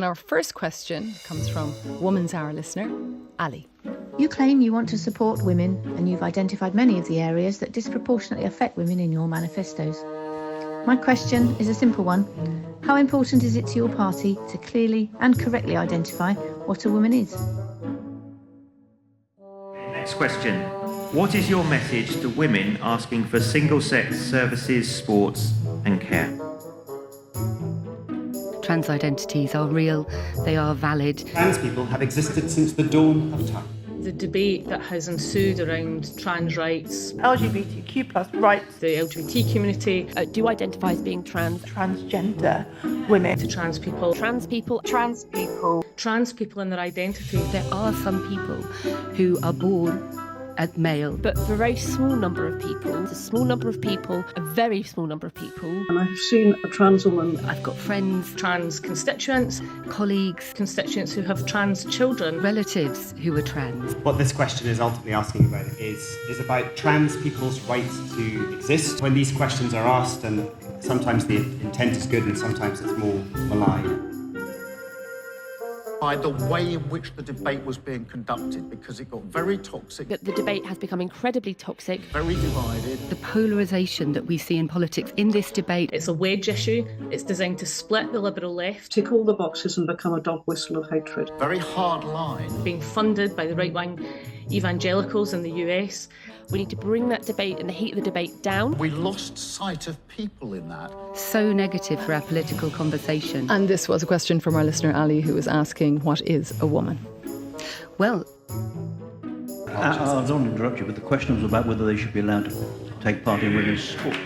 Our first question comes from Woman's Hour listener, Ali. You claim you want to support women, and you've identified many of the areas that disproportionately affect women in your manifestos. My question is a simple one. How important is it to your party to clearly and correctly identify what a woman is? Next question. What is your message to women asking for single-sex services, sports and care? Trans identities are real, they are valid. Trans people have existed since the dawn of time. The debate that has ensued around trans rights, LGBTQ plus rights, the LGBT community, Do identify as being trans. transgender women, to trans people, Trans people. trans people and their identity. There are some people who are born as male, but for a very small number of people, a very small number of people. And I've seen a trans woman. I've got friends, Trans constituents, colleagues, constituents who have trans children. relatives who are trans. What this question is ultimately asking about is about trans people's rights to exist. When these questions are asked, and sometimes the intent is good and sometimes it's more malign. By the way in which the debate was being conducted, because it got very toxic, But the debate has become incredibly toxic. very divided. The polarisation that we see in politics in this debate, It's a wedge issue. It's designed to split the liberal left, Tick all the boxes and become a dog whistle of hatred. Very hard line. being funded by the right-wing evangelicals in the US. we need to bring that debate and the heat of the debate down. We lost sight of people in that. So negative for our political conversation. And this was a question from our listener, Ali, who was asking, what is a woman? Well, I don't want to interrupt you, but the question was about whether they should be allowed to take part in women's sport.